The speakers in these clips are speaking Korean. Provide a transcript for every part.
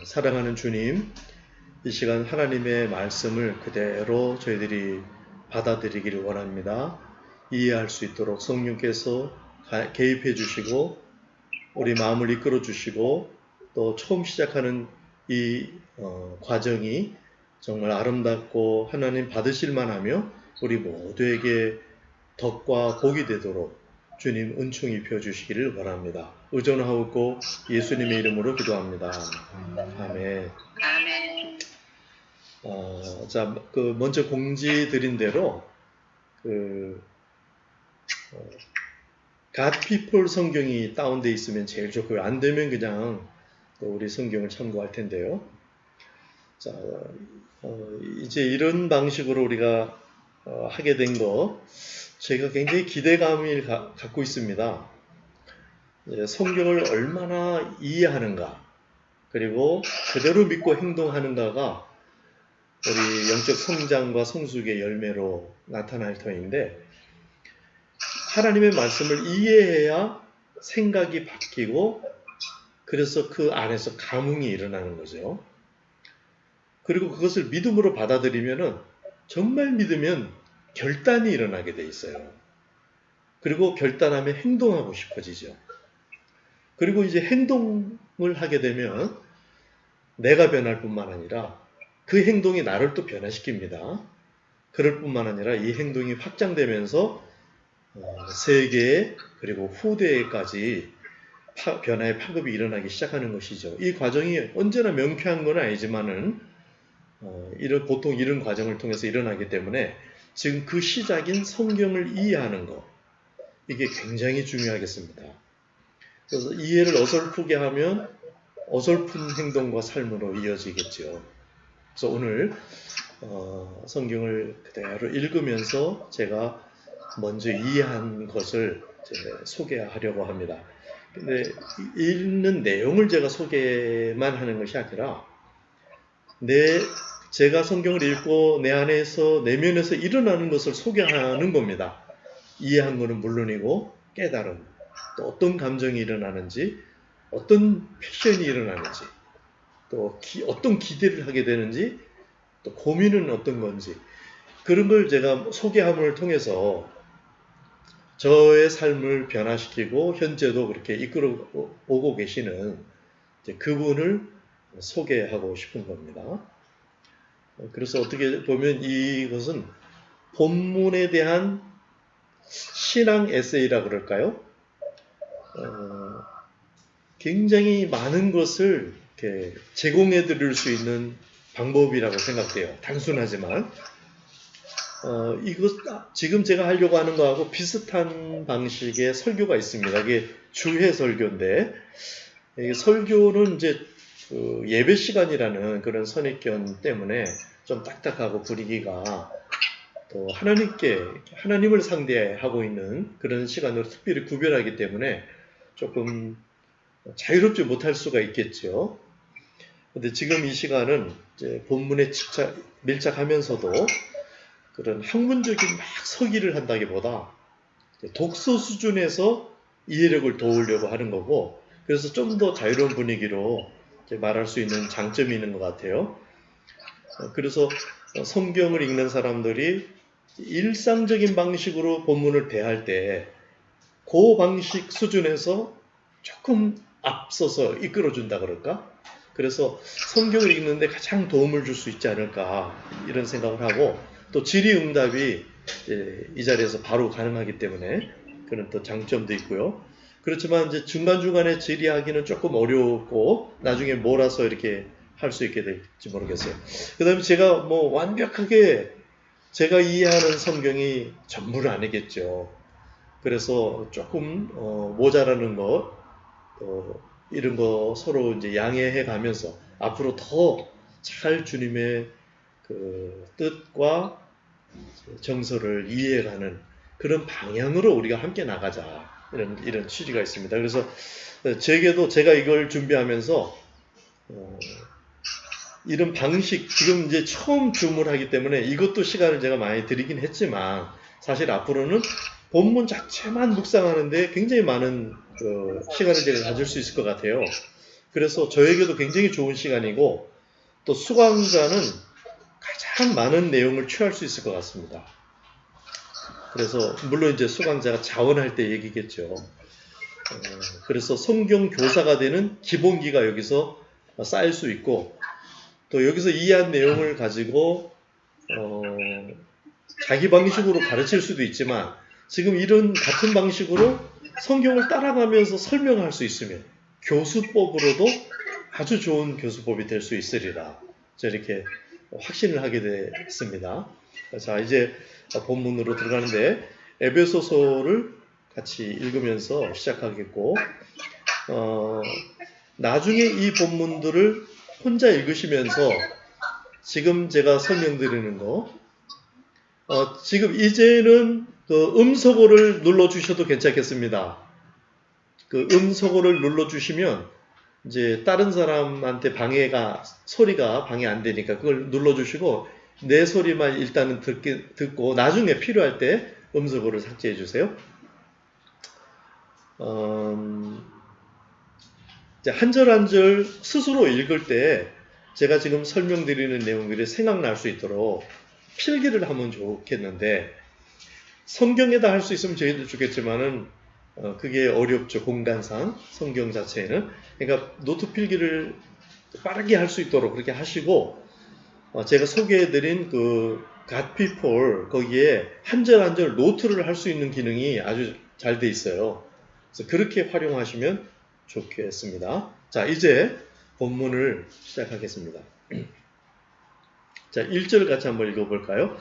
사랑하는 주님, 이 시간 하나님의 말씀을 그대로 저희들이 받아들이기를 원합니다. 이해할 수 있도록 성령께서 개입해 주시고 우리 마음을 이끌어 주시고 또 처음 시작하는 이 과정이 정말 아름답고 하나님 받으실 만하며 우리 모두에게 덕과 복이 되도록 주님 은총 입혀 주시기를 원합니다. 의존하고 예수님의 이름으로 기도합니다. 아멘. 아멘. 자, 먼저 공지 드린 대로 God People 성경이 다운되어 있으면 제일 좋고요. 안 되면 그냥 우리 성경을 참고할 텐데요. 자, 이제 이런 방식으로 우리가 하게 된 거 제가 굉장히 기대감을 갖고 있습니다. 성경을 얼마나 이해하는가 그리고 그대로 믿고 행동하는가가 우리 영적 성장과 성숙의 열매로 나타날 터인데 하나님의 말씀을 이해해야 생각이 바뀌고 그래서 그 안에서 감흥이 일어나는 거죠. 그리고 그것을 믿음으로 받아들이면은 정말 믿으면 결단이 일어나게 돼 있어요. 그리고 결단하면 행동하고 싶어지죠. 그리고 이제 행동을 하게 되면 내가 변할 뿐만 아니라 그 행동이 나를 또 변화시킵니다. 그럴 뿐만 아니라 이 행동이 확장되면서 세계 그리고 후대까지 변화의 파급이 일어나기 시작하는 것이죠. 이 과정이 언제나 명쾌한 건 아니지만은 보통 이런 과정을 통해서 일어나기 때문에 지금 그 시작인 성경을 이해하는 것 이게 굉장히 중요하겠습니다. 그래서 이해를 어설프게 하면 어설픈 행동과 삶으로 이어지겠죠. 그래서 오늘 성경을 그대로 읽으면서 제가 먼저 이해한 것을 소개하려고 합니다. 근데 읽는 내용을 제가 소개만 하는 것이 아니라 제가 성경을 읽고 내 안에서 내면에서 일어나는 것을 소개하는 겁니다. 이해한 것은 물론이고 깨달음, 또 어떤 감정이 일어나는지, 어떤 패션이 일어나는지, 또 어떤 기대를 하게 되는지, 또 고민은 어떤 건지 그런 걸 제가 소개함을 통해서 저의 삶을 변화시키고 현재도 그렇게 이끌어 오고 계시는 그분을 소개하고 싶은 겁니다. 그래서 어떻게 보면 이것은 본문에 대한 신앙 에세이라 그럴까요? 굉장히 많은 것을 이렇게 제공해 드릴 수 있는 방법이라고 생각돼요. 단순하지만 지금 제가 하려고 하는 거하고 비슷한 방식의 설교가 있습니다. 이게 주회 설교인데 설교는 이제 예배 시간이라는 그런 선입견 때문에 좀 딱딱하고 분위기가 또 하나님을 상대하고 있는 그런 시간으로 특별히 구별하기 때문에 조금 자유롭지 못할 수가 있겠죠. 근데 지금 이 시간은 이제 본문에 밀착하면서도 그런 학문적인 막 서기를 한다기보다 독서 수준에서 이해력을 도우려고 하는 거고 그래서 좀 더 자유로운 분위기로 말할 수 있는 장점이 있는 것 같아요. 그래서 성경을 읽는 사람들이 일상적인 방식으로 본문을 대할 때 그 방식 수준에서 조금 앞서서 이끌어준다 그럴까? 그래서 성경을 읽는데 가장 도움을 줄 수 있지 않을까 이런 생각을 하고 또 질의응답이 이 자리에서 바로 가능하기 때문에 그런 또 장점도 있고요. 그렇지만 이제 중간중간에 질의하기는 조금 어렵고 나중에 몰아서 이렇게 할 수 있게 될지 모르겠어요. 그 다음에 제가 완벽하게 제가 이해하는 성경이 전부는 아니겠죠. 그래서 조금 모자라는 것 이런 거 서로 이제 양해해 가면서 앞으로 더 잘 주님의 그 뜻과 정서를 이해하는 그런 방향으로 우리가 함께 나가자 이런 취지가 있습니다. 그래서 제게도 제가 이걸 준비하면서 이런 방식 지금 이제 처음 주문하기 때문에 이것도 시간을 제가 많이 들이긴 했지만 사실 앞으로는 본문 자체만 묵상하는데 굉장히 많은 시간을 제가 가질 수 있을 것 같아요. 그래서 저에게도 굉장히 좋은 시간이고 또 수강자는 가장 많은 내용을 취할 수 있을 것 같습니다. 그래서 물론 이제 수강자가 자원할 때 얘기겠죠. 그래서 성경 교사가 되는 기본기가 여기서 쌓일 수 있고 또 여기서 이해한 내용을 가지고 자기 방식으로 가르칠 수도 있지만 지금 이런 같은 방식으로 성경을 따라가면서 설명할 수 있으면 교수법으로도 아주 좋은 교수법이 될 수 있으리라. 이렇게 확신을 하게 됐습니다. 자, 이제 본문으로 들어가는데 에베소서를 같이 읽으면서 시작하겠고 나중에 이 본문들을 혼자 읽으시면서 지금 제가 설명드리는 거 지금 이제는 그 음소거를 눌러주셔도 괜찮겠습니다. 그 음소거를 눌러주시면 이제 다른 사람한테 소리가 방해 안 되니까 그걸 눌러주시고 내 소리만 일단은 듣고 나중에 필요할 때 음소거를 삭제해 주세요. 한 절 한 절 스스로 읽을 때 제가 지금 설명드리는 내용들이 생각날 수 있도록 필기를 하면 좋겠는데 성경에다 할 수 있으면 저희도 좋겠지만은 그게 어렵죠. 공간상 성경 자체에는. 그러니까 노트 필기를 빠르게 할 수 있도록 그렇게 하시고 제가 소개해드린 그 God People 거기에 한 절 한 절 노트를 할 수 있는 기능이 아주 잘 돼 있어요. 그래서 그렇게 활용하시면 좋겠습니다. 자, 이제 본문을 시작하겠습니다. 자, 1절 같이 한번 읽어볼까요?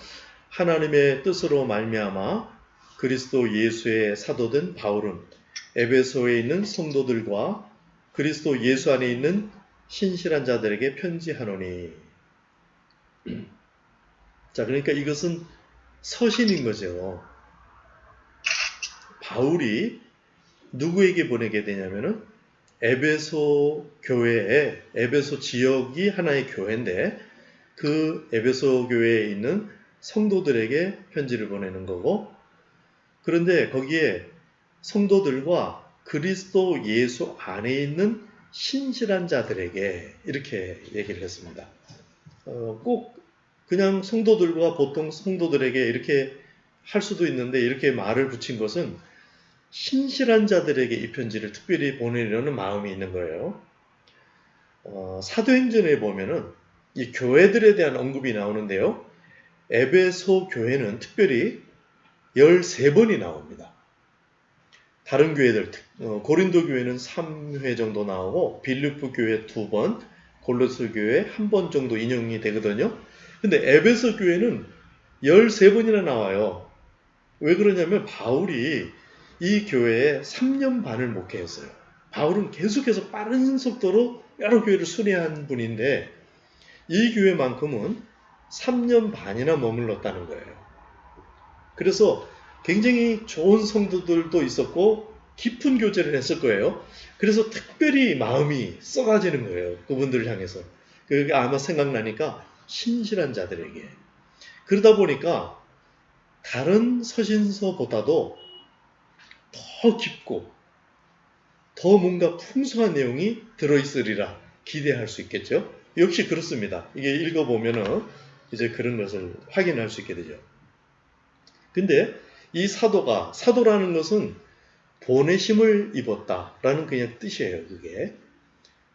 하나님의 뜻으로 말미암아 그리스도 예수의 사도된 바울은 에베소에 있는 성도들과 그리스도 예수 안에 있는 신실한 자들에게 편지하노니. 자, 그러니까 이것은 서신인 거죠. 바울이 누구에게 보내게 되냐면은 에베소 교회에 에베소 지역이 하나의 교회인데 그 에베소 교회에 있는 성도들에게 편지를 보내는 거고 그런데 거기에 성도들과 그리스도 예수 안에 있는 신실한 자들에게 이렇게 얘기를 했습니다. 꼭 그냥 성도들과 보통 성도들에게 이렇게 할 수도 있는데 이렇게 말을 붙인 것은 신실한 자들에게 이 편지를 특별히 보내려는 마음이 있는 거예요. 사도행전에 보면은 이 교회들에 대한 언급이 나오는데요. 에베소 교회는 특별히 13번이 나옵니다. 다른 교회들, 고린도 교회는 3회 정도 나오고 빌립보 교회 2번, 골로새 교회 1번 정도 인용이 되거든요. 근데 에베소 교회는 13번이나 나와요. 왜 그러냐면 바울이 이 교회에 3년 반을 목회했어요. 바울은 계속해서 빠른 속도로 여러 교회를 순회한 분인데 이 교회만큼은 3년 반이나 머물렀다는 거예요. 그래서 굉장히 좋은 성도들도 있었고 깊은 교제를 했을 거예요. 그래서 특별히 마음이 쏟아지는 거예요. 그분들을 향해서. 그게 아마 생각나니까 신실한 자들에게. 그러다 보니까 다른 서신서보다도 더 깊고 더 뭔가 풍성한 내용이 들어있으리라 기대할 수 있겠죠. 역시 그렇습니다. 이게 읽어보면은 이제 그런 것을 확인할 수 있게 되죠. 근데 이 사도라는 것은 보내심을 입었다라는 그냥 뜻이에요. 그게.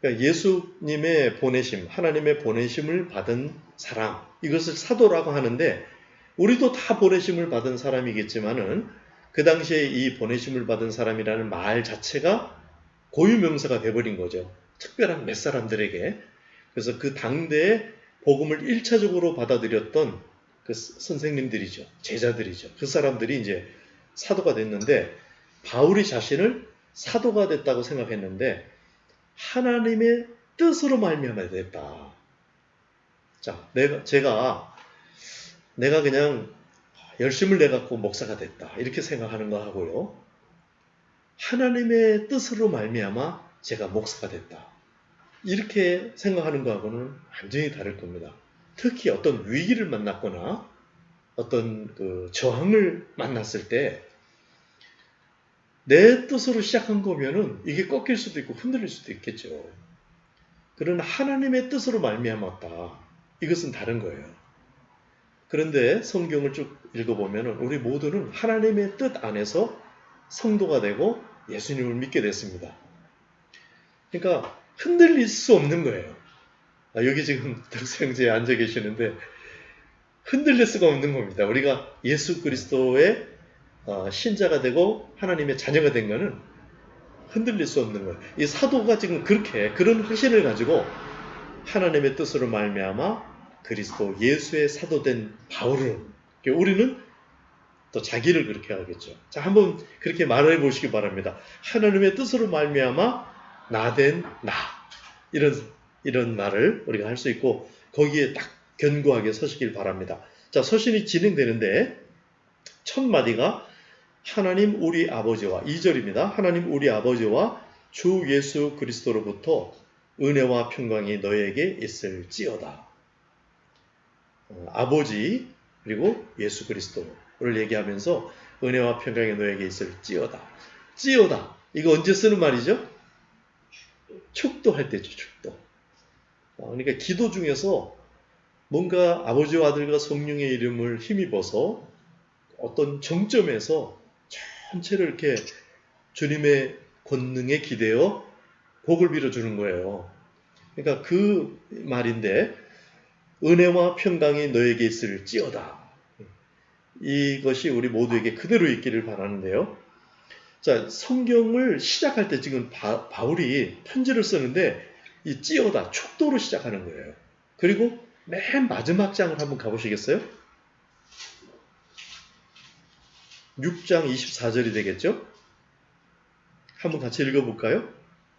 그러니까 예수님의 보내심, 하나님의 보내심을 받은 사람, 이것을 사도라고 하는데 우리도 다 보내심을 받은 사람이겠지만은 그 당시에 이 보내심을 받은 사람이라는 말 자체가 고유명사가 돼버린 거죠. 특별한 몇 사람들에게. 그래서 그 당대에 복음을 1차적으로 받아들였던 그 선생님들이죠. 제자들이죠. 그 사람들이 이제 사도가 됐는데 바울이 자신을 사도가 됐다고 생각했는데 하나님의 뜻으로 말미암아 됐다. 자, 내가 그냥 열심을 내갖고 목사가 됐다. 이렇게 생각하는 거 하고요. 하나님의 뜻으로 말미암아 제가 목사가 됐다. 이렇게 생각하는 거하고는 완전히 다를 겁니다. 특히 어떤 위기를 만났거나 어떤 그 저항을 만났을 때 내 뜻으로 시작한 거면은 이게 꺾일 수도 있고 흔들릴 수도 있겠죠. 그러나 하나님의 뜻으로 말미암았다. 이것은 다른 거예요. 그런데 성경을 쭉 읽어보면 우리 모두는 하나님의 뜻 안에서 성도가 되고 예수님을 믿게 됐습니다. 그러니까 흔들릴 수 없는 거예요. 여기 지금 덕수형제에 앉아 계시는데 흔들릴 수가 없는 겁니다. 우리가 예수 그리스도의 신자가 되고 하나님의 자녀가 된 것은 흔들릴 수 없는 거예요. 이 사도가 지금 그런 확신을 가지고 하나님의 뜻으로 말미암아 그리스도 예수의 사도된 바울은, 우리는 또 자기를 그렇게 하겠죠. 자, 한번 그렇게 말해 보시기 바랍니다. 하나님의 뜻으로 말미암아 나된 나, 이런 말을 우리가 할 수 있고 거기에 딱 견고하게 서시길 바랍니다. 자, 서신이 진행되는데 첫 마디가 하나님 우리 아버지와, 2절입니다. 하나님 우리 아버지와 주 예수 그리스도로부터 은혜와 평강이 너에게 있을지어다. 아버지 그리고 예수 그리스도를 얘기하면서 은혜와 평강이 너에게 있을지어다. 찌어다. 이거 언제 쓰는 말이죠? 축도할 때죠. 축도. 그러니까 기도 중에서 뭔가 아버지와 아들과 성령의 이름을 힘입어서 어떤 정점에서 전체를 이렇게 주님의 권능에 기대어 복을 빌어주는 거예요. 그러니까 그 말인데 은혜와 평강이 너에게 있을지어다. 이것이 우리 모두에게 그대로 있기를 바라는데요. 자, 성경을 시작할 때 지금 바울이 편지를 쓰는데 이 찌어다, 축도로 시작하는 거예요. 그리고 맨 마지막 장을 한번 가보시겠어요? 6장 24절이 되겠죠? 한번 같이 읽어볼까요?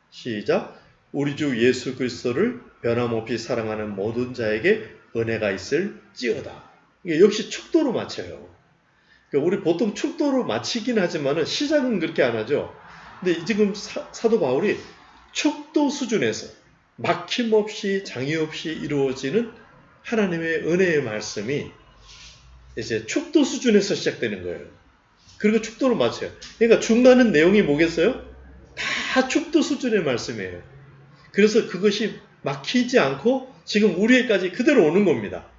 시작. 우리 주 예수 그리스도를 변함없이 사랑하는 모든 자에게 은혜가 있을지어다. 이게 역시 축도로 맞춰요. 그러니까 우리 보통 축도로 맞히긴 하지만 시작은 그렇게 안 하죠. 근데 지금 사도 바울이 축도 수준에서 막힘없이 장애 없이 이루어지는 하나님의 은혜의 말씀이 이제 축도 수준에서 시작되는 거예요. 그리고 축도로 맞춰요. 그러니까 중간은 내용이 뭐겠어요? 다 축도 수준의 말씀이에요. 그래서 그것이 막히지 않고 지금 우리에까지 그대로 오는 겁니다.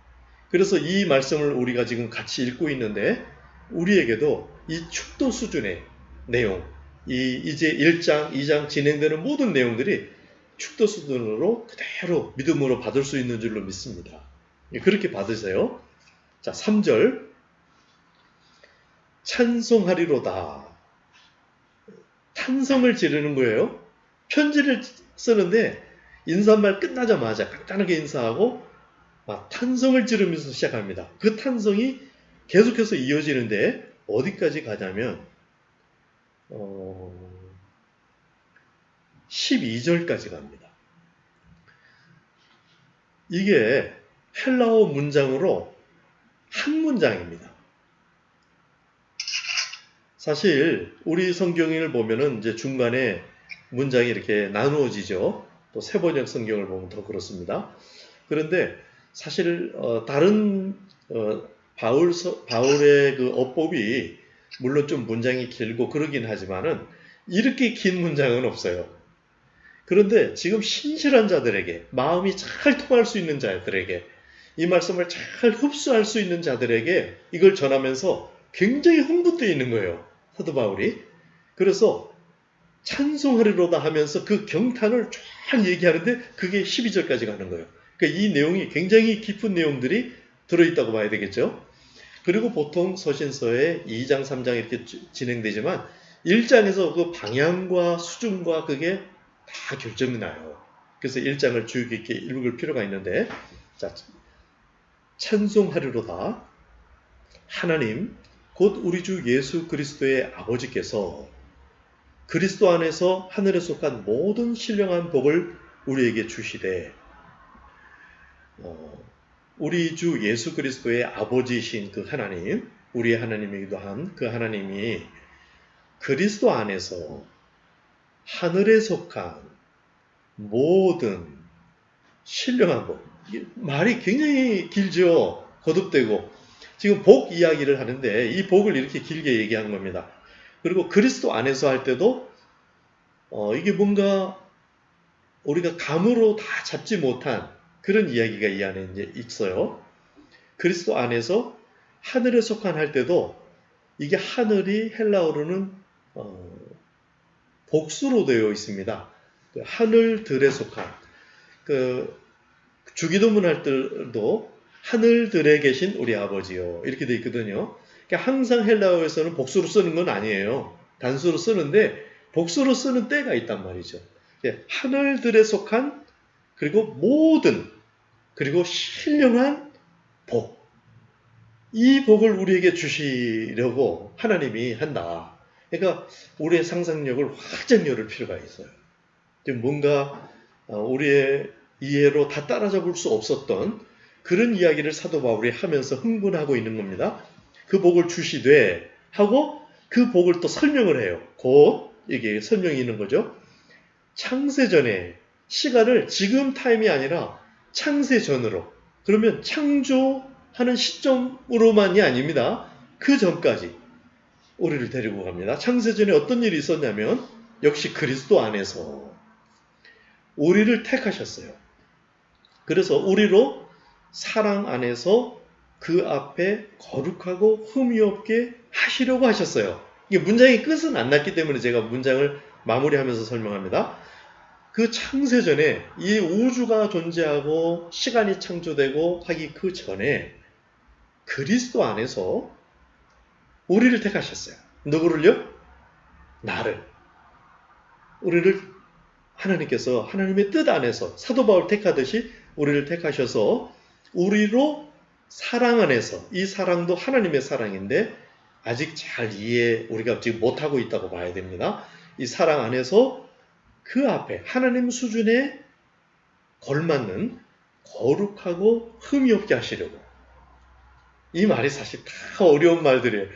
그래서 이 말씀을 우리가 지금 같이 읽고 있는데 우리에게도 이 축도 수준의 내용, 이제 1장, 2장 진행되는 모든 내용들이 축도 수준으로 그대로 믿음으로 받을 수 있는 줄로 믿습니다. 그렇게 받으세요. 자, 3절. 찬송하리로다. 탄성을 지르는 거예요. 편지를 쓰는데 인사말 끝나자마자 간단하게 인사하고 탄성을 지르면서 시작합니다. 그 탄성이 계속해서 이어지는데 어디까지 가냐면 12절까지 갑니다. 이게 헬라어 문장으로 한 문장입니다. 사실 우리 성경을 보면은 이제 중간에 문장이 이렇게 나누어지죠. 또 세번역 성경을 보면 더 그렇습니다. 그런데 사실 다른 바울의 그 어법이 물론 좀 문장이 길고 그러긴 하지만은 이렇게 긴 문장은 없어요. 그런데 지금 신실한 자들에게, 마음이 잘 통할 수 있는 자들에게, 이 말씀을 잘 흡수할 수 있는 자들에게 이걸 전하면서 굉장히 흥분되어 있는 거예요. 사도 바울이. 그래서 찬송하리로다 하면서 그 경탄을 쫙 얘기하는데 그게 12절까지 가는 거예요. 그러니까 이 내용이 굉장히 깊은 내용들이 들어있다고 봐야 되겠죠. 그리고 보통 서신서에 2장, 3장 이렇게 진행되지만 1장에서 그 방향과 수준과 그게 다 결정이 나요. 그래서 1장을 주의 깊게 읽을 필요가 있는데, 자, 찬송하리로다. 하나님 곧 우리 주 예수 그리스도의 아버지께서 그리스도 안에서 하늘에 속한 모든 신령한 복을 우리에게 주시되, 우리 주 예수 그리스도의 아버지이신 그 하나님, 우리의 하나님이기도 한 그 하나님이 그리스도 안에서 하늘에 속한 모든 신령한 복, 말이 굉장히 길죠. 거듭되고 지금 복 이야기를 하는데 이 복을 이렇게 길게 얘기하는 겁니다. 그리고 그리스도 안에서 할 때도 이게 뭔가 우리가 감으로 다 잡지 못한 그런 이야기가 이 안에 이제 있어요. 그리스도 안에서 하늘에 속한 할 때도 이게 하늘이 헬라어로는 복수로 되어 있습니다. 그 하늘들에 속한 그 주기도문 할 때도 하늘들에 계신 우리 아버지요 이렇게 되어 있거든요. 그러니까 항상 헬라어에서는 복수로 쓰는 건 아니에요. 단수로 쓰는데 복수로 쓰는 때가 있단 말이죠. 하늘들에 속한 그리고 모든 그리고 신령한 복. 이 복을 우리에게 주시려고 하나님이 한다. 그러니까 우리의 상상력을 확장 열을 필요가 있어요. 뭔가 우리의 이해로 다 따라잡을 수 없었던 그런 이야기를 사도 바울이 하면서 흥분하고 있는 겁니다. 그 복을 주시되 하고 그 복을 또 설명을 해요. 곧 이게 설명이 있는 거죠. 창세전에 시간을 지금 타임이 아니라 창세전으로 그러면 창조하는 시점으로만이 아닙니다. 그 전까지 우리를 데리고 갑니다. 창세전에 어떤 일이 있었냐면 역시 그리스도 안에서 우리를 택하셨어요. 그래서 우리로 사랑 안에서 그 앞에 거룩하고 흠이 없게 하시려고 하셨어요. 이게 문장의 끝은 안 났기 때문에 제가 문장을 마무리하면서 설명합니다. 그 창세전에 이 우주가 존재하고 시간이 창조되고 하기 그 전에 그리스도 안에서 우리를 택하셨어요. 누구를요? 나를. 우리를 하나님께서 하나님의 뜻 안에서 사도 바울 택하듯이 우리를 택하셔서 우리로 사랑 안에서 이 사랑도 하나님의 사랑인데 아직 잘 우리가 지금 못하고 있다고 봐야 됩니다. 이 사랑 안에서 그 앞에 하나님 수준에 걸맞는 거룩하고 흠이 없게 하시려고. 이 말이 사실 다 어려운 말들이에요.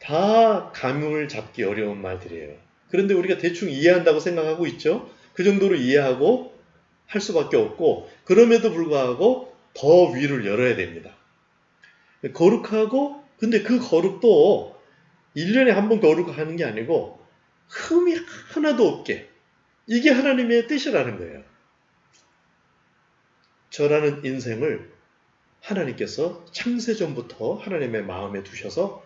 다 감을 잡기 어려운 말들이에요. 그런데 우리가 대충 이해한다고 생각하고 있죠. 그 정도로 이해하고 할 수밖에 없고 그럼에도 불구하고 더 위를 열어야 됩니다. 거룩하고 근데 그 거룩도 1년에 한 번 거룩하는 게 아니고 흠이 하나도 없게 이게 하나님의 뜻이라는 거예요. 저라는 인생을 하나님께서 창세전부터 하나님의 마음에 두셔서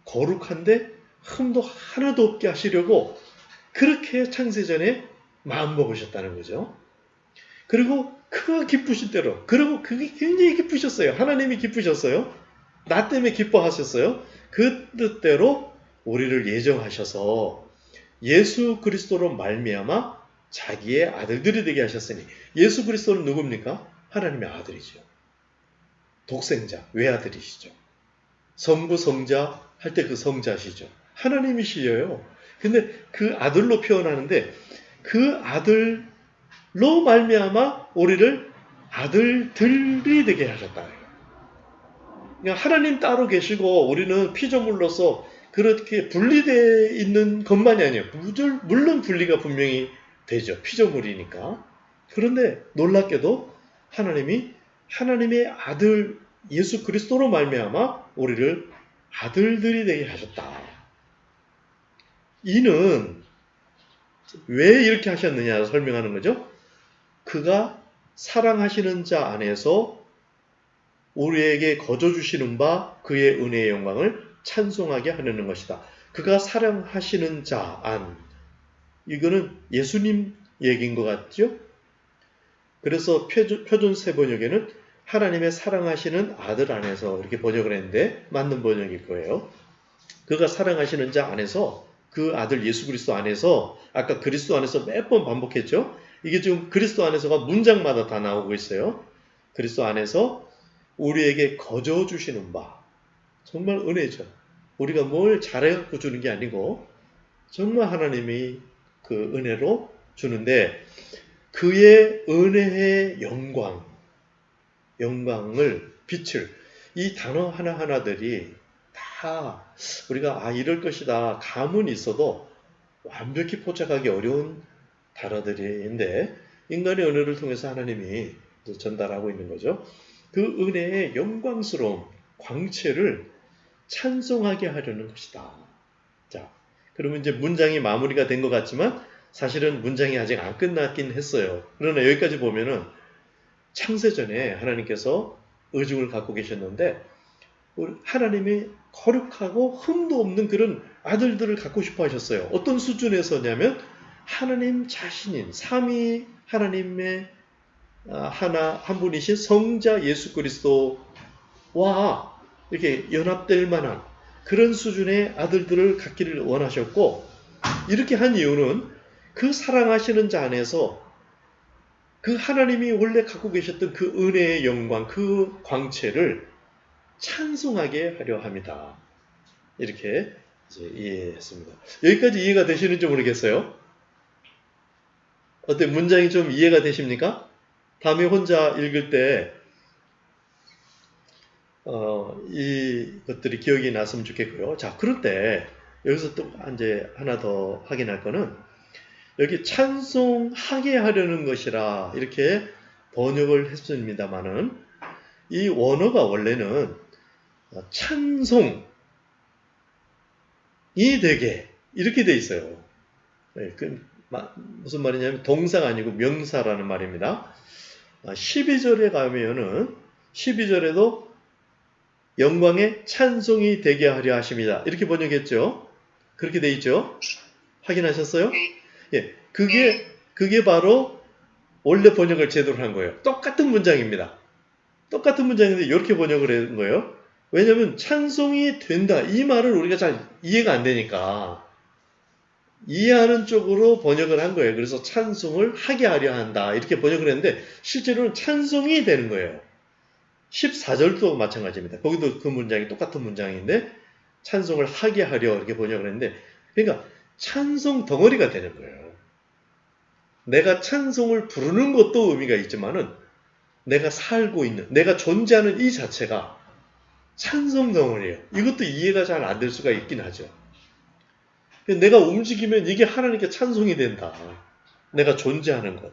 거룩한데 흠도 하나도 없게 하시려고 그렇게 창세전에 마음 먹으셨다는 거죠. 그리고 그 기쁘신 대로 그리고 그게 굉장히 기쁘셨어요. 하나님이 기쁘셨어요. 나 때문에 기뻐하셨어요. 그 뜻대로 우리를 예정하셔서 예수 그리스도로 말미암아 자기의 아들들이 되게 하셨으니 예수 그리스도는 누굽니까? 하나님의 아들이죠. 독생자, 외아들이시죠. 성부, 성자 할 때 그 성자시죠. 하나님이시여요. 근데 그 아들로 표현하는데 그 아들로 말미암아 우리를 아들들이 되게 하셨다. 그러니까 하나님 따로 계시고 우리는 피조물로서 그렇게 분리되어 있는 것만이 아니에요. 물론 분리가 분명히 되죠. 피조물이니까. 그런데 놀랍게도 하나님이 하나님의 아들 예수 그리스도로 말미암아 우리를 아들들이 되게 하셨다. 이는 왜 이렇게 하셨느냐 설명하는 거죠. 그가 사랑하시는 자 안에서 우리에게 거저 주시는 바 그의 은혜의 영광을 찬송하게 하려는 것이다. 그가 사랑하시는 자 안. 이거는 예수님 얘기인 것 같죠? 그래서 표준 세번역에는 하나님의 사랑하시는 아들 안에서 이렇게 번역을 했는데 맞는 번역일 거예요. 그가 사랑하시는 자 안에서 그 아들 예수 그리스도 안에서 아까 그리스도 안에서 몇 번 반복했죠? 이게 지금 그리스도 안에서가 문장마다 다 나오고 있어요. 그리스도 안에서 우리에게 거저 주시는 바. 정말 은혜죠. 우리가 뭘 잘해갖고 주는 게 아니고 정말 하나님이 그 은혜로 주는데 그의 은혜의 영광을 빛을 이 단어 하나하나들이 다 우리가 이럴 것이다 감은 있어도 완벽히 포착하기 어려운 단어들인데 인간의 은혜를 통해서 하나님이 전달하고 있는 거죠. 그 은혜의 영광스러운 광채를 찬송하게 하려는 것이다. 자, 그러면 이제 문장이 마무리가 된 것 같지만 사실은 문장이 아직 안 끝났긴 했어요. 그러나 여기까지 보면은 창세전에 하나님께서 의중을 갖고 계셨는데 하나님이 거룩하고 흠도 없는 그런 아들들을 갖고 싶어 하셨어요. 어떤 수준에서냐면 하나님 자신인 삼위 하나님의 하나 한 분이신 성자 예수 그리스도와 이렇게 연합될 만한 그런 수준의 아들들을 갖기를 원하셨고, 이렇게 한 이유는 그 사랑하시는 자 안에서 그 하나님이 원래 갖고 계셨던 그 은혜의 영광, 그 광채를 찬송하게 하려 합니다. 이렇게 이제 이해했습니다. 여기까지 이해가 되시는지 모르겠어요. 어때? 문장이 좀 이해가 되십니까? 다음에 혼자 읽을 때 이것들이 기억이 났으면 좋겠고요. 자, 그럴 때 여기서 또 이제 하나 더 확인할 거는 여기 찬송하게 하려는 것이라 이렇게 번역을 했습니다만은 이 원어가 원래는 찬송이 되게 이렇게 돼 있어요. 무슨 말이냐면 동사가 아니고 명사라는 말입니다. 12절에 가면은 12절에도 영광의 찬송이 되게 하려 하십니다. 이렇게 번역했죠. 그렇게 돼 있죠. 확인하셨어요? 예, 그게 바로 원래 번역을 제대로 한 거예요. 똑같은 문장입니다. 똑같은 문장인데 이렇게 번역을 한 거예요. 왜냐하면 찬송이 된다 이 말을 우리가 잘 이해가 안 되니까 이해하는 쪽으로 번역을 한 거예요. 그래서 찬송을 하게 하려 한다 이렇게 번역을 했는데 실제로는 찬송이 되는 거예요. 14절도 마찬가지입니다. 거기도 그 문장이 똑같은 문장인데 찬송을 하게 하려 이렇게 번역을 했는데, 그러니까 찬송 덩어리가 되는 거예요. 내가 찬송을 부르는 것도 의미가 있지만은 내가 살고 있는, 내가 존재하는 이 자체가 찬송 덩어리예요. 이것도 이해가 잘 안 될 수가 있긴 하죠. 내가 움직이면 이게 하나님께 찬송이 된다. 내가 존재하는 것.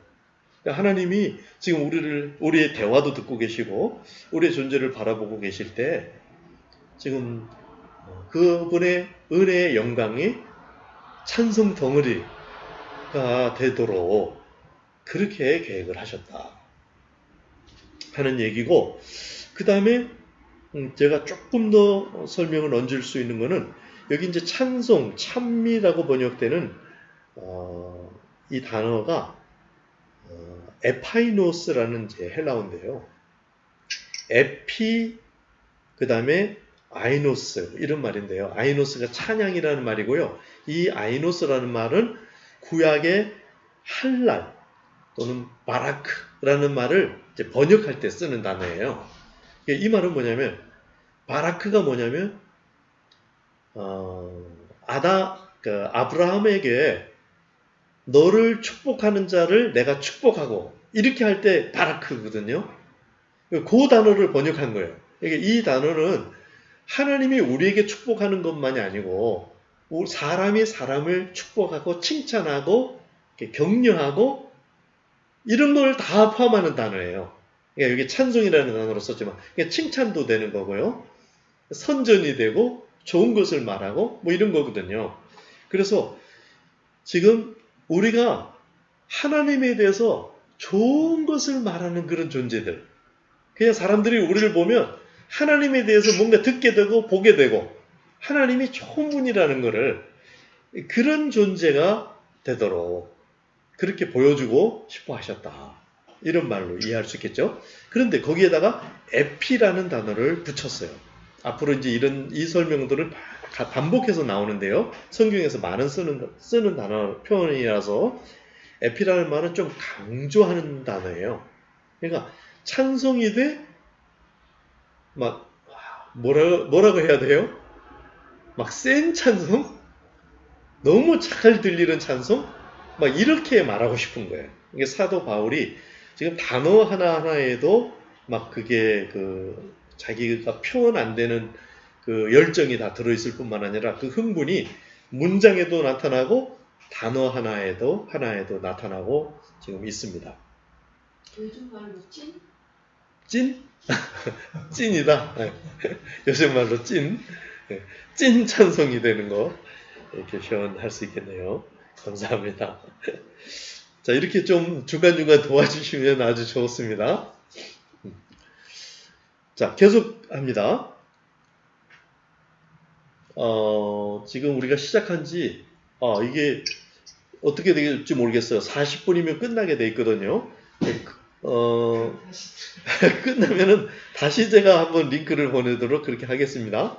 하나님이 지금 우리의 대화도 듣고 계시고 우리의 존재를 바라보고 계실 때 지금 그분의 은혜의 영광이 찬송 덩어리가 되도록 그렇게 계획을 하셨다 하는 얘기고, 그 다음에 제가 조금 더 설명을 얹을 수 있는 거는 여기 이제 찬송, 찬미라고 번역되는 이 단어가 에파이노스라는 이제 헬라어인데요. 에피 그 다음에 아이노스 이런 말인데요. 아이노스가 찬양이라는 말이고요. 이 아이노스라는 말은 구약의 할랄 또는 바라크라는 말을 이제 번역할 때 쓰는 단어예요. 이 말은 뭐냐면 바라크가 뭐냐면 아브라함에게 너를 축복하는 자를 내가 축복하고 이렇게 할 때 바라크거든요. 그 단어를 번역한 거예요. 이 단어는 하나님이 우리에게 축복하는 것만이 아니고 사람이 사람을 축복하고 칭찬하고 격려하고 이런 걸 다 포함하는 단어예요. 그러니까 여기 찬송이라는 단어로 썼지만 칭찬도 되는 거고요. 선전이 되고 좋은 것을 말하고 뭐 이런 거거든요. 그래서 지금 우리가 하나님에 대해서 좋은 것을 말하는 그런 존재들. 그냥 사람들이 우리를 보면 하나님에 대해서 뭔가 듣게 되고 보게 되고 하나님이 좋은 분이라는 것을 그런 존재가 되도록 그렇게 보여주고 싶어 하셨다. 이런 말로 이해할 수 있겠죠? 그런데 거기에다가 에피라는 단어를 붙였어요. 앞으로 이제 이 설명들은 반복해서 나오는데요. 성경에서 많은 쓰는 단어 표현이라서 에피라는 말은 좀 강조하는 단어예요. 그러니까 찬송이 돼 막 뭐라고 해야 돼요? 막 센 찬송? 너무 잘 들리는 찬송? 막 이렇게 말하고 싶은 거예요. 이게 사도 바울이 지금 단어 하나하나에도 막 그게 자기가 표현 안 되는 그 열정이 다 들어있을 뿐만 아니라 그 흥분이 문장에도 나타나고 단어 하나에도 나타나고 지금 있습니다. 요즘 말로 찐? 찐? 찐이다. 요즘 말로 찐. 찐 찬송이 되는 거 이렇게 표현할 수 있겠네요. 감사합니다. 자, 이렇게 좀 중간중간 도와주시면 아주 좋습니다. 자, 계속합니다. 지금 우리가 시작한 지, 이게 어떻게 될지 모르겠어요. 40분이면 끝나게 돼 있거든요. 끝나면은 다시 제가 한번 링크를 보내도록 그렇게 하겠습니다.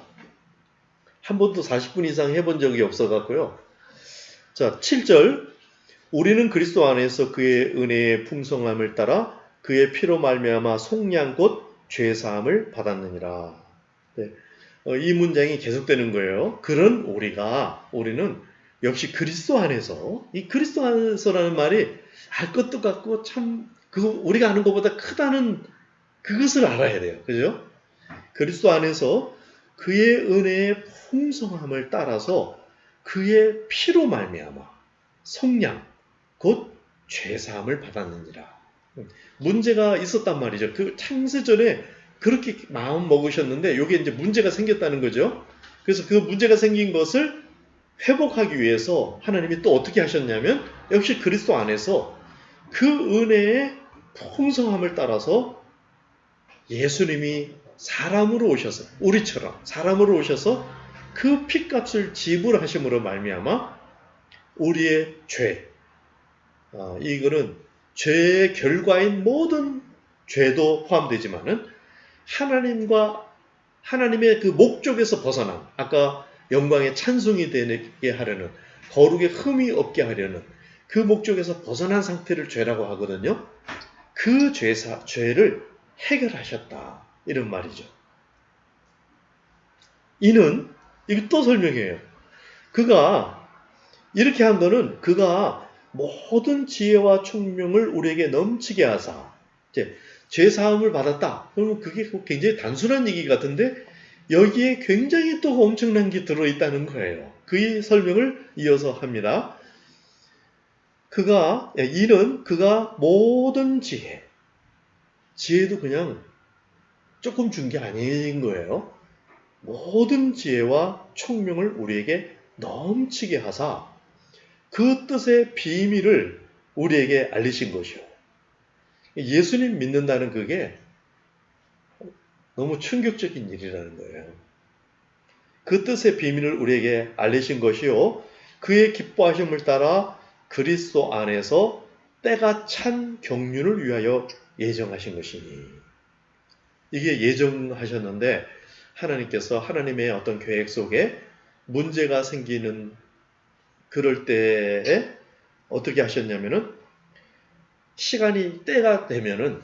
한 번도 40분 이상 해본 적이 없어갖고요. 자, 7절. 우리는 그리스도 안에서 그의 은혜의 풍성함을 따라 그의 피로 말미암아 속량 곧 죄사함을 받았느니라. 네. 이 문장이 계속되는 거예요. 그런 우리는 역시 그리스도 안에서, 이 그리스도 안에서라는 말이 알 것도 같고 참 우리가 아는 것보다 크다는 그것을 알아야 돼요. 그죠? 그리스도 안에서 그의 은혜의 풍성함을 따라서 그의 피로 말미암아 속량 곧 죄사함을 받았느니라. 문제가 있었단 말이죠. 그 창세전에 그렇게 마음 먹으셨는데 이게 이제 문제가 생겼다는 거죠. 그래서 그 문제가 생긴 것을 회복하기 위해서 하나님이 또 어떻게 하셨냐면 역시 그리스도 안에서 그 은혜의 풍성함을 따라서 예수님이 사람으로 오셔서 우리처럼 사람으로 오셔서 그 피값을 지불하심으로 말미암아 우리의 죄, 이거는 죄의 결과인 모든 죄도 포함되지만은 하나님의 그 목적에서 벗어난, 아까 영광의 찬송이 되게 하려는, 거룩의 흠이 없게 하려는 그 목적에서 벗어난 상태를 죄라고 하거든요. 그 죄를 해결하셨다. 이런 말이죠. 이거 또 설명해요. 그가 이렇게 한 거는 그가 모든 지혜와 총명을 우리에게 넘치게 하사, 죄 사함을 받았다. 그러면 그게 굉장히 단순한 얘기 같은데 여기에 굉장히 또 엄청난 게 들어있다는 거예요. 그 설명을 이어서 합니다. 그가 모든 지혜도 그냥 조금 준 게 아닌 거예요. 모든 지혜와 총명을 우리에게 넘치게 하사 그 뜻의 비밀을 우리에게 알리신 것이요. 예수님 믿는다는 그게 너무 충격적인 일이라는 거예요. 그 뜻의 비밀을 우리에게 알리신 것이요. 그의 기뻐하심을 따라 그리스도 안에서 때가 찬 경륜을 위하여 예정하신 것이니. 이게 예정하셨는데 하나님께서 하나님의 어떤 계획 속에 문제가 생기는 그럴 때에 어떻게 하셨냐면은 때가 되면은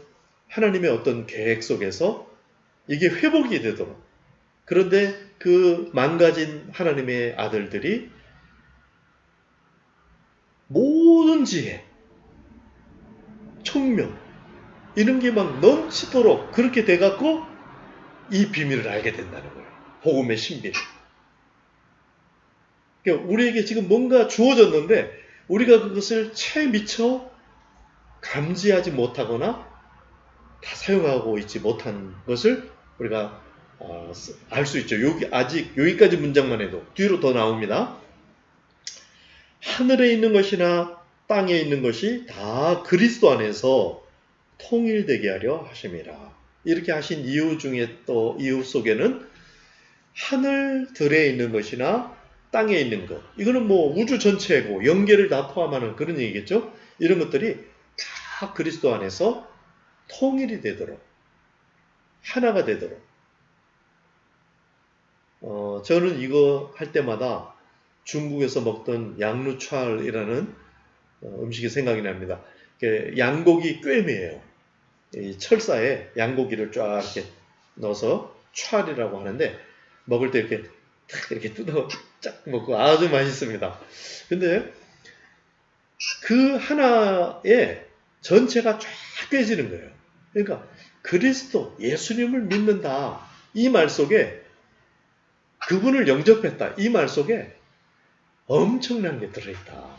하나님의 어떤 계획 속에서 이게 회복이 되도록, 그런데 그 망가진 하나님의 아들들이 모든 지혜, 총명 이런 게 막 넘치도록 그렇게 돼갖고 이 비밀을 알게 된다는 거예요. 복음의 신비를. 그러니까 우리에게 지금 뭔가 주어졌는데 우리가 그것을 채 미처 감지하지 못하거나 다 사용하고 있지 못한 것을 우리가 알 수 있죠. 여기까지 문장만 해도 뒤로 더 나옵니다. 하늘에 있는 것이나 땅에 있는 것이 다 그리스도 안에서 통일되게 하려 하심이라. 이렇게 하신 이유 중에 또 이유 속에는 하늘들에 있는 것이나 땅에 있는 것, 이거는 뭐 우주 전체고 영계를 다 포함하는 그런 얘기겠죠. 이런 것들이 다 그리스도 안에서 통일이 되도록, 하나가 되도록. 저는 이거 할 때마다 중국에서 먹던 양루찰이라는 음식이 생각이 납니다. 양고기 꿰매예요. 이 철사에 양고기를 쫙 이렇게 넣어서 찰이라고 하는데 먹을 때 이렇게 뜯어 쫙 먹고 아주 맛있습니다. 근데 그 하나에 전체가 쫙 꿰지는 거예요. 그러니까 그리스도, 예수님을 믿는다. 이 말 속에 그분을 영접했다. 이 말 속에 엄청난 게 들어있다.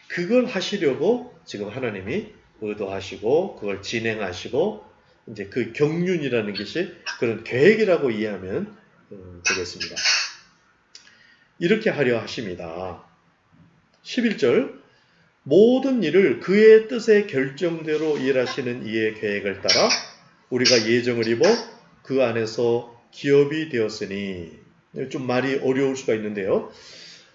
그걸 하시려고 지금 하나님이 의도하시고 그걸 진행하시고 이제 그 경륜이라는 것이 그런 계획이라고 이해하면 되겠습니다. 이렇게 하려 하십니다. 11절 모든 일을 그의 뜻의 결정대로 일하시는 이의 계획을 따라 우리가 예정을 입어 그 안에서 기업이 되었으니 좀 말이 어려울 수가 있는데요.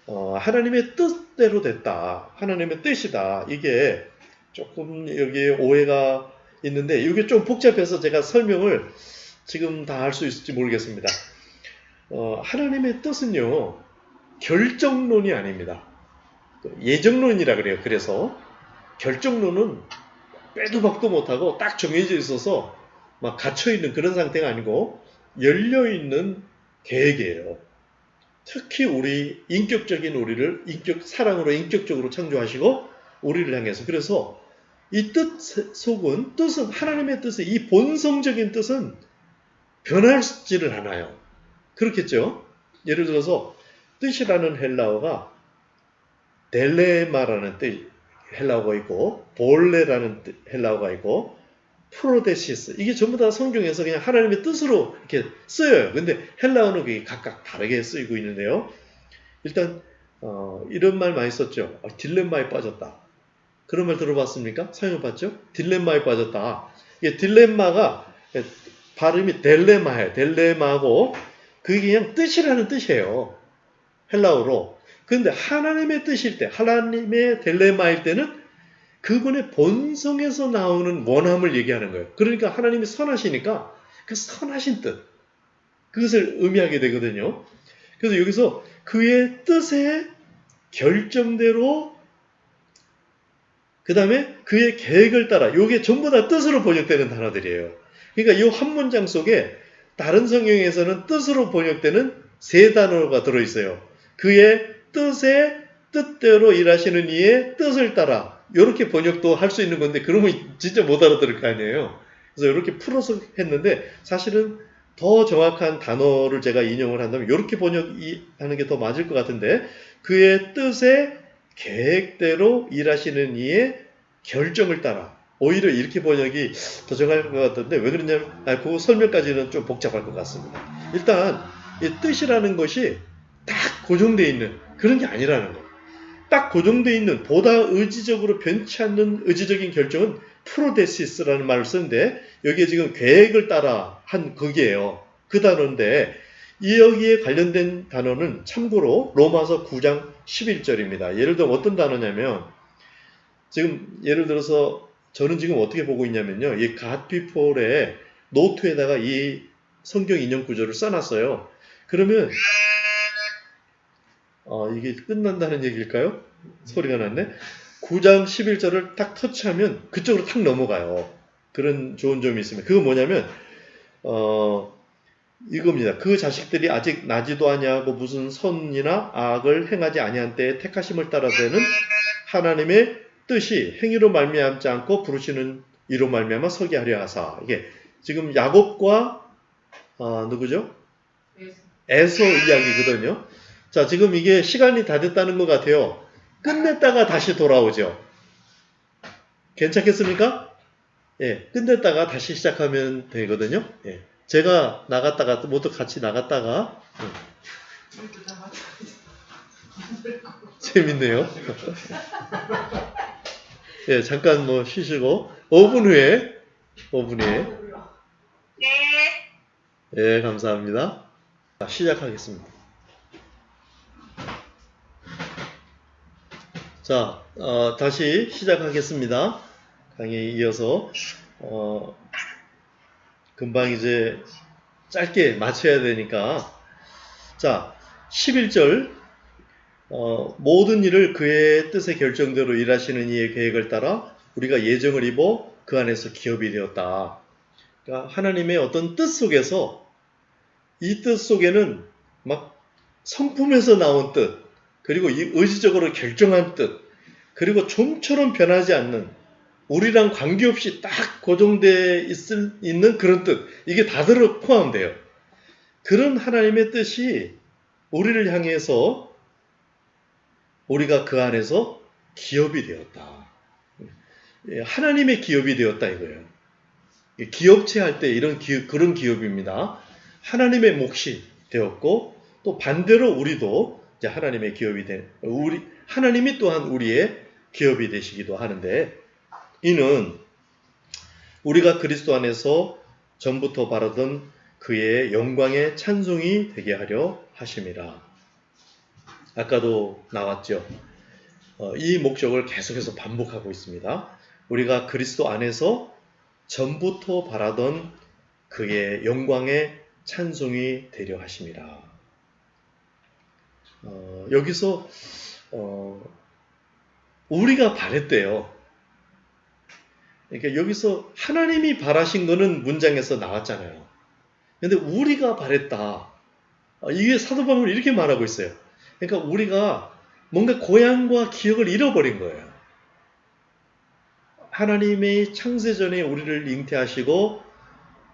하나님의 뜻대로 됐다. 하나님의 뜻이다. 이게 조금 여기에 오해가 있는데 이게 좀 복잡해서 제가 설명을 지금 다 할 수 있을지 모르겠습니다. 하나님의 뜻은요. 결정론이 아닙니다. 예정론이라 그래요. 그래서 결정론은 빼도 박도 못하고 딱 정해져 있어서 막 갇혀있는 그런 상태가 아니고 열려있는 계획이에요. 특히 우리 인격적인 우리를 사랑으로 인격적으로 창조하시고 우리를 향해서 그래서 이 뜻은 하나님의 뜻의 이 본성적인 뜻은 변하지를 않아요. 그렇겠죠? 예를 들어서 뜻이라는 헬라어가 델레마라는 뜻 헬라어가 있고 볼레라는 헬라어가 있고 프로데시스 이게 전부 다 성경에서 그냥 하나님의 뜻으로 이렇게 쓰여요. 근데 헬라어는 그게 각각 다르게 쓰이고 있는데요. 일단 이런 말 많이 썼죠. 딜레마에 빠졌다. 그런 말 들어봤습니까? 사용해봤죠? 딜레마에 빠졌다. 이게 딜레마가 발음이 델레마예요. 델레마고 그게 그냥 뜻이라는 뜻이에요. 헬라어로. 근데 하나님의 뜻일 때, 하나님의 델레마일 때는 그분의 본성에서 나오는 원함을 얘기하는 거예요. 그러니까 하나님이 선하시니까 그 선하신 뜻, 그것을 의미하게 되거든요. 그래서 여기서 그의 뜻의 결정대로 그 다음에 그의 계획을 따라 이게 전부 다 뜻으로 번역되는 단어들이에요. 그러니까 이 한 문장 속에 다른 성경에서는 뜻으로 번역되는 세 단어가 들어있어요. 그의 뜻의 뜻대로 일하시는 이의 뜻을 따라 이렇게 번역도 할 수 있는 건데 그러면 진짜 못 알아들을 거 아니에요. 그래서 이렇게 풀어서 했는데 사실은 더 정확한 단어를 제가 인용을 한다면 이렇게 번역하는 게 더 맞을 것 같은데 그의 뜻의 계획대로 일하시는 이의 결정을 따라 오히려 이렇게 번역이 더 정확할 것 같은데 왜 그러냐면 그 설명까지는 좀 복잡할 것 같습니다. 일단 이 뜻이라는 것이 딱 고정되어 있는 그런 게 아니라는 거예요. 딱 고정되어 있는 보다 의지적으로 변치 않는 의지적인 결정은 프로데시스라는 말을 쓰는데 여기에 지금 계획을 따라 한 그게예요. 그 단어인데 여기에 관련된 단어는 참고로 로마서 9장 11절입니다. 예를 들어 어떤 단어냐면 지금 예를 들어서 저는 지금 어떻게 보고 있냐면요. 이 God People의 노트에다가 이 성경 인용 구조를 써놨어요. 그러면 이게 끝난다는 얘기일까요? 소리가 났네. 9장 11절을 딱 터치하면 그쪽으로 탁 넘어가요. 그런 좋은 점이 있습니다. 그건 뭐냐면 이겁니다. 그 자식들이 아직 나지도 아니하고 무슨 선이나 악을 행하지 아니한 때에 택하심을 따라 되는 하나님의 뜻이 행위로 말미암지 않고 부르시는 이로 말미암아 서게 하려 하사. 이게 지금 야곱과 누구죠? 에서 이야기거든요. 자, 지금 이게 시간이 다 됐다는 것 같아요. 끝냈다가 다시 돌아오죠. 괜찮겠습니까? 예, 끝냈다가 다시 시작하면 되거든요. 예, 제가 나갔다가 모두 같이 나갔다가 재밌네요. 예, 잠깐 뭐 쉬시고 5분 후에 네. 예, 감사합니다. 자, 시작하겠습니다. 자, 다시 시작하겠습니다. 강의 이어서 금방 이제 짧게 마쳐야 되니까 자, 11절 모든 일을 그의 뜻의 결정대로 일하시는 이의 계획을 따라 우리가 예정을 입어 그 안에서 기업이 되었다. 그러니까 하나님의 어떤 뜻 속에서 이 뜻 속에는 막 성품에서 나온 뜻 그리고 이 의지적으로 결정한 뜻 그리고 좀처럼 변하지 않는 우리랑 관계없이 딱 고정되어 있는 그런 뜻 이게 다 포함돼요. 그런 하나님의 뜻이 우리를 향해서 우리가 그 안에서 기업이 되었다. 하나님의 기업이 되었다 이거예요. 기업체 할 때 그런 기업입니다. 하나님의 몫이 되었고 또 반대로 우리도 이제 하나님의 기업이 하나님이 또한 우리의 기업이 되시기도 하는데, 이는 우리가 그리스도 안에서 전부터 바라던 그의 영광의 찬송이 되게 하려 하심이라. 아까도 나왔죠. 이 목적을 계속해서 반복하고 있습니다. 우리가 그리스도 안에서 전부터 바라던 그의 영광의 찬송이 되려 하심이라. 여기서 우리가 바랬대요. 그러니까 여기서 하나님이 바라신 거는 문장에서 나왔잖아요. 근데 우리가 바랬다. 이게 사도 바울이 이렇게 말하고 있어요. 그러니까 우리가 뭔가 고향과 기억을 잃어버린 거예요. 하나님의 창세전에 우리를 잉태하시고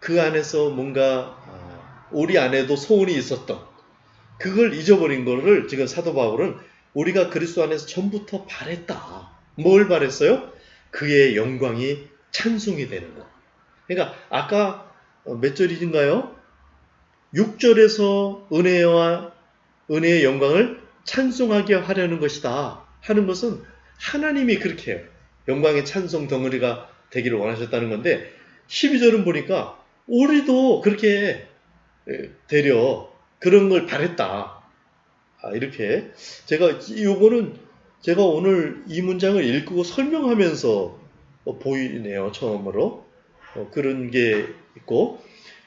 그 안에서 뭔가 우리 안에도 소원이 있었던 그걸 잊어버린 거를 지금 사도 바울은 우리가 그리스도 안에서 전부터 바랬다. 뭘 바랬어요? 그의 영광이 찬송이 되는 것. 그러니까 아까 몇 절인가요? 6절에서 은혜의 영광을 찬송하게 하려는 것이다 하는 것은 하나님이 그렇게 해요. 영광의 찬송 덩어리가 되기를 원하셨다는 건데, 12절은 보니까 우리도 그렇게 되려 그런 걸 바랬다. 이렇게 요거는 제가 오늘 이 문장을 읽고 설명하면서 보이네요. 처음으로 그런 게 있고,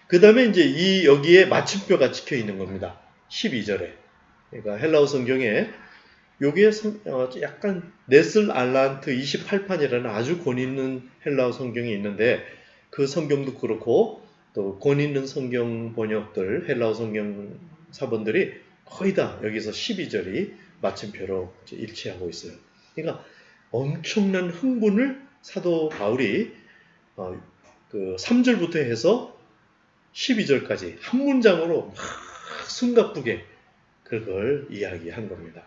그 다음에 이제 여기에 마침표가 찍혀 있는 겁니다. 12절에. 그러니까 헬라어 성경에 요게 약간 네슬 알란트 28판이라는 아주 권 있는 헬라어 성경이 있는데, 그 성경도 그렇고 또 권 있는 성경 번역들, 헬라어 성경 사본들이 거의 다 여기서 12절이 마침표로 일치하고 있어요. 그러니까 엄청난 흥분을 사도 바울이 그 3절부터 해서 12절까지 한 문장으로 막 숨가쁘게 그걸 이야기한 겁니다.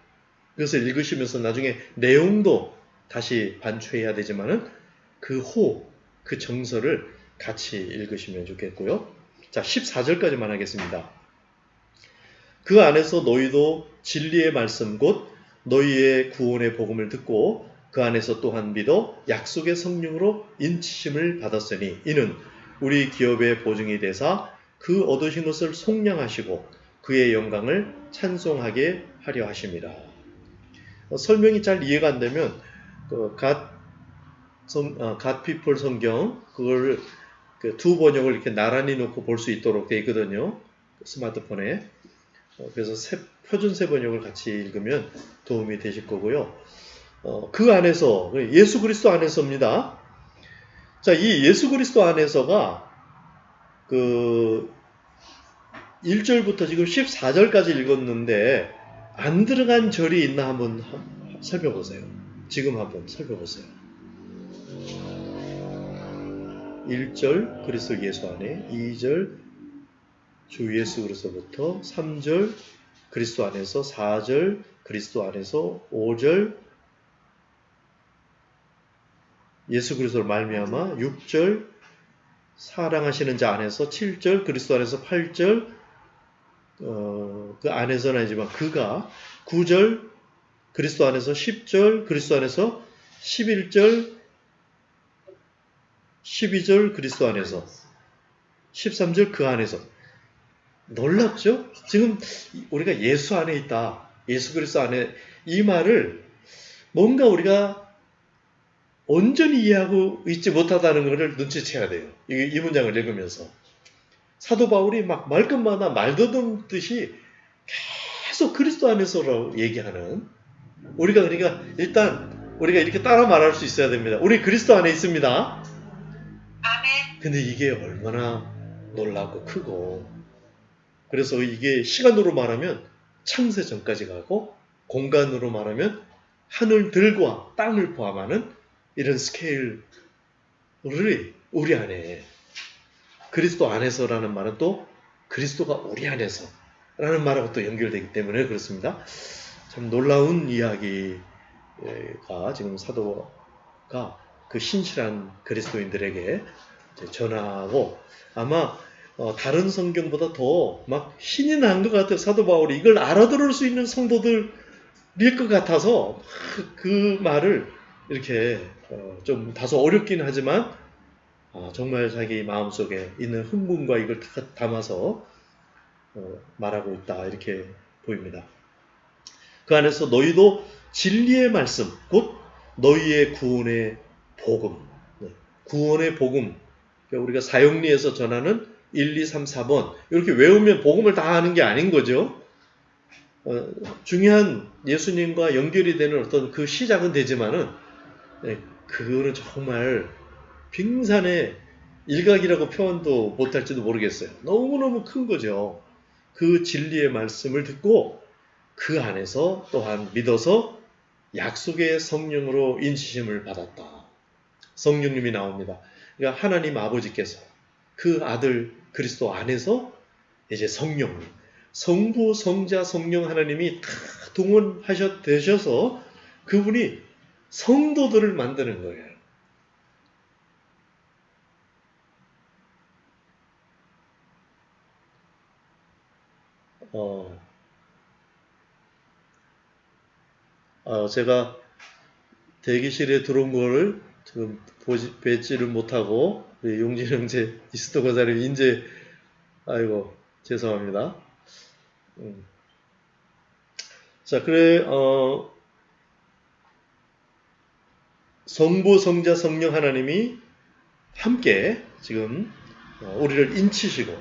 그래서 읽으시면서 나중에 내용도 다시 반추해야 되지만은 그 정서를 같이 읽으시면 좋겠고요. 자, 14절까지만 하겠습니다. 그 안에서 너희도 진리의 말씀 곧 너희의 구원의 복음을 듣고 그 안에서 또한 믿어 약속의 성령으로 인치심을 받았으니 이는 우리 기업의 보증이 되사 그 얻으신 것을 속량하시고 그의 영광을 찬송하게 하려 하심이라. 설명이 잘 이해가 안 되면 갓피플 성경 그걸 두 번역을 이렇게 나란히 놓고 볼 수 있도록 되어 있거든요. 스마트폰에. 그래서 표준 세 번역을 같이 읽으면 도움이 되실 거고요. 그 안에서 예수 그리스도 안에서입니다. 자, 이 예수 그리스도 안에서가 그 1절부터 지금 14절까지 읽었는데 안 들어간 절이 있나 한번 살펴보세요. 지금 한번 살펴보세요. 1절 그리스도 예수 안에, 2절 주 예수 그리스도부터, 3절 그리스도 안에서, 4절 그리스도 안에서, 5절 예수 그리스도로 말미암아, 6절 사랑하시는 자 안에서, 7절 그리스도 안에서, 8절 그 안에서는 아니지만 그가, 9절 그리스도 안에서, 10절 그리스도 안에서, 11절 12절 그리스도 안에서, 13절 그 안에서. 놀랍죠? 지금 우리가 예수 안에 있다, 예수 그리스도 안에, 이 말을 뭔가 우리가 온전히 이해하고 있지 못하다는 것을 눈치채야 돼요. 이 문장을 읽으면서 사도 바울이 막 말끝마다 말더듬듯이 계속 그리스도 안에서라고 얘기하는, 우리가 그러니까 일단 우리가 이렇게 따라 말할 수 있어야 됩니다. 우리 그리스도 안에 있습니다. 아멘. 근데 이게 얼마나 놀랍고 크고, 그래서 이게 시간으로 말하면 창세 전까지 가고, 공간으로 말하면 하늘들과 땅을 포함하는 이런 스케일을 우리 안에, 그리스도 안에서라는 말은 또 그리스도가 우리 안에서 라는 말하고 또 연결되기 때문에 그렇습니다. 참 놀라운 이야기가 지금 사도가 그 신실한 그리스도인들에게 전하고, 아마 다른 성경보다 더 막 신이 난 것 같아요. 사도 바울이 이걸 알아들을 수 있는 성도들일 것 같아서 그 말을 이렇게 좀 다소 어렵긴 하지만 정말 자기 마음속에 있는 흥분과 이걸 다 담아서 말하고 있다 이렇게 보입니다. 그 안에서 너희도 진리의 말씀 곧 너희의 구원의 복음, 구원의 복음, 그러니까 우리가 사형리에서 전하는 1, 2, 3, 4번 이렇게 외우면 복음을 다 아는 게 아닌 거죠. 중요한 예수님과 연결이 되는 어떤 그 시작은 되지만은 그거는 정말 빙산의 일각이라고 표현도 못할지도 모르겠어요. 너무너무 큰 거죠. 그 진리의 말씀을 듣고 그 안에서 또한 믿어서 약속의 성령으로 인치심을 받았다. 성령님이 나옵니다. 그러니까 하나님 아버지께서 그 아들 그리스도 안에서 이제 성령, 성부, 성자, 성령 하나님이 다 동원되셔서 그분이 성도들을 만드는 거예요. 제가 대기실에 들어온 거를 지금 뵙지를 못하고 우리 용진 형제 이스터 거사님 인제 아이고 죄송합니다. 자 그래 성부 성자 성령 하나님이 함께 지금 우리를 인치시고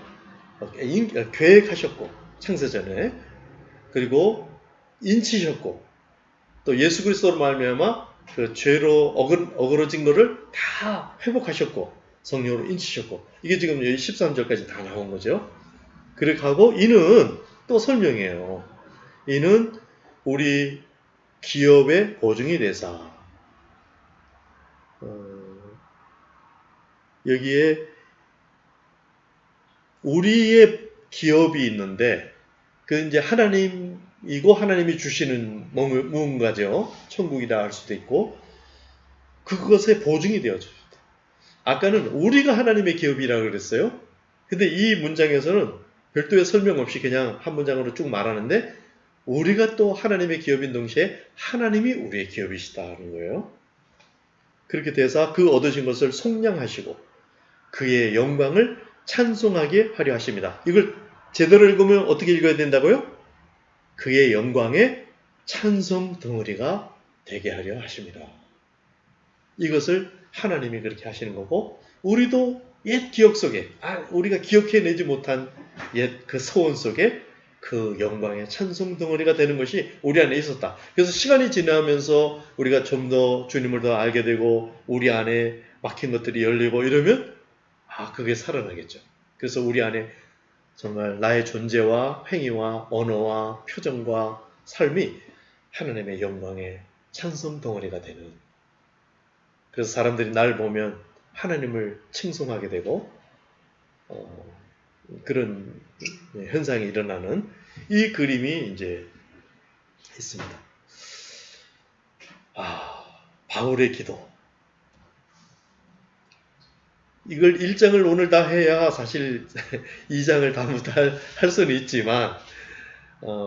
계획하셨고 창세전에 그리고 인치셨고 또 예수 그리스도로 말미암아 그 죄로 어그러진 거를 다 회복하셨고 성령으로 인치셨고 이게 지금 여기 13절까지 다 나온 거죠. 그렇게 하고 이는 또 설명해요. 이는 우리 기업의 보증이 되사 여기에 우리의 기업이 있는데 그 이제 하나님이고 하나님이 주시는 무언가죠. 천국이라 할 수도 있고 그것의 보증이 되어줍니다. 아까는 우리가 하나님의 기업이라고 그랬어요. 근데 이 문장에서는 별도의 설명 없이 그냥 한 문장으로 쭉 말하는데 우리가 또 하나님의 기업인 동시에 하나님이 우리의 기업이시다는 거예요. 그렇게 돼서 그 얻으신 것을 속량하시고 그의 영광을 찬송하게 하려 하십니다. 이걸 제대로 읽으면 어떻게 읽어야 된다고요? 그의 영광의 찬송 덩어리가 되게 하려 하십니다. 이것을 하나님이 그렇게 하시는 거고 우리도 옛 기억 속에 우리가 기억해내지 못한 옛 그 소원 속에 그 영광의 찬송 덩어리가 되는 것이 우리 안에 있었다. 그래서 시간이 지나면서 우리가 좀 더 주님을 더 알게 되고 우리 안에 막힌 것들이 열리고 이러면 그게 살아나겠죠. 그래서 우리 안에 정말 나의 존재와 행위와 언어와 표정과 삶이 하나님의 영광의 찬송 덩어리가 되는 그래서 사람들이 날 보면 하나님을 칭송하게 되고 그런 현상이 일어나는 이 그림이 이제 있습니다. 바울의 기도. 이걸 1장을 오늘 다 해야 사실 2장을 다 할 수는 있지만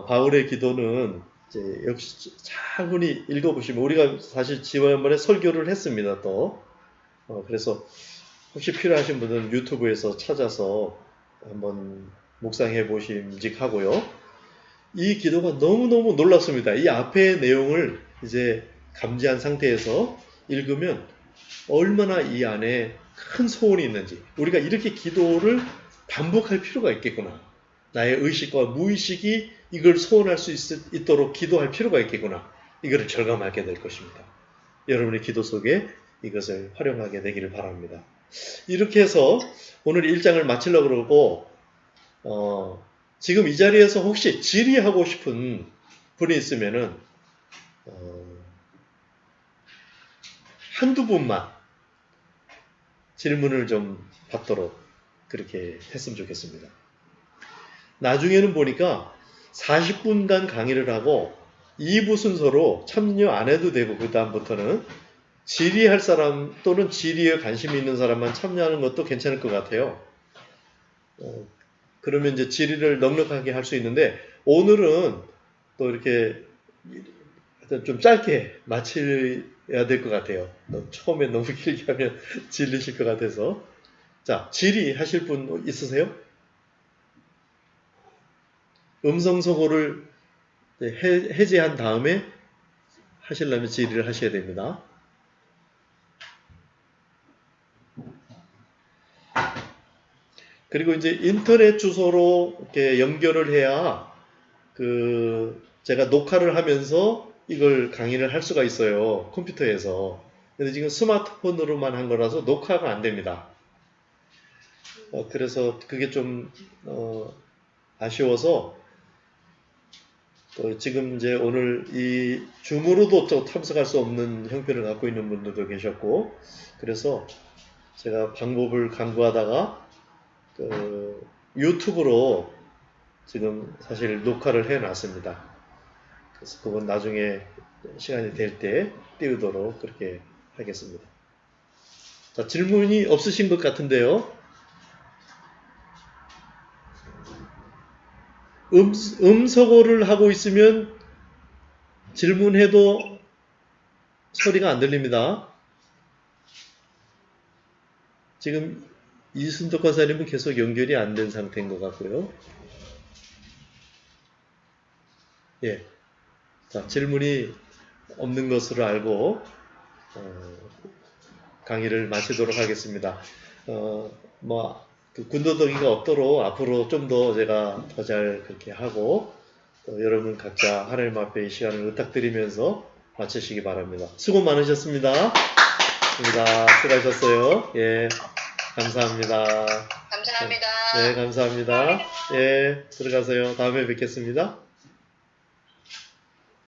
바울의 기도는 이제 역시 차분히 읽어보시면 우리가 사실 지난번에 설교를 했습니다. 또 그래서 혹시 필요하신 분들은 유튜브에서 찾아서 한번 묵상해 보심직하고요. 이 기도가 너무너무 놀랍습니다. 이 앞의 내용을 이제 감지한 상태에서 읽으면 얼마나 이 안에 큰 소원이 있는지 우리가 이렇게 기도를 반복할 필요가 있겠구나. 나의 의식과 무의식이 이걸 소원할 수 있도록 기도할 필요가 있겠구나. 이거를 절감하게 될 것입니다. 여러분의 기도 속에 이것을 활용하게 되기를 바랍니다. 이렇게 해서 오늘 1장을 마치려고 그러고 지금 이 자리에서 혹시 질의하고 싶은 분이 있으면은 한두 분만 질문을 좀 받도록 그렇게 했으면 좋겠습니다. 나중에는 보니까 40분간 강의를 하고 2부 순서로 참여 안 해도 되고 그 다음부터는 질의할 사람 또는 질의에 관심이 있는 사람만 참여하는 것도 괜찮을 것 같아요. 그러면 이제 질의를 넉넉하게 할 수 있는데 오늘은 또 이렇게 좀 짧게 마쳐야 될 것 같아요. 처음에 너무 길게 하면 질리실 것 같아서. 자, 질의하실 분 있으세요? 음성소거를 해제한 다음에 하시려면 질의를 하셔야 됩니다. 그리고 이제 인터넷 주소로 이렇게 연결을 해야 제가 녹화를 하면서 이걸 강의를 할 수가 있어요. 컴퓨터에서. 근데 지금 스마트폰으로만 한 거라서 녹화가 안 됩니다. 그래서 그게 좀 아쉬워서 지금 이제 오늘 이 줌으로도 또 참석할 수 없는 형편을 갖고 있는 분들도 계셨고, 그래서 제가 방법을 강구하다가 유튜브로 지금 사실 녹화를 해놨습니다. 그래서 그건 나중에 시간이 될 때 띄우도록 그렇게 하겠습니다. 자, 질문이 없으신 것 같은데요. 음성어를 하고 있으면 질문해도 소리가 안 들립니다. 지금 이순덕 권사님은 계속 연결이 안 된 상태인 것 같고요. 예. 자, 질문이 없는 것으로 알고 강의를 마치도록 하겠습니다. 군더더기가 없도록 앞으로 좀 더 제가 더 잘 그렇게 하고 여러분 각자 하나님 앞에 이 시간을 부탁드리면서 마치시기 바랍니다. 수고 많으셨습니다. 수고하셨어요. 예, 감사합니다. 감사합니다. 네, 감사합니다. 예, 들어가세요. 다음에 뵙겠습니다.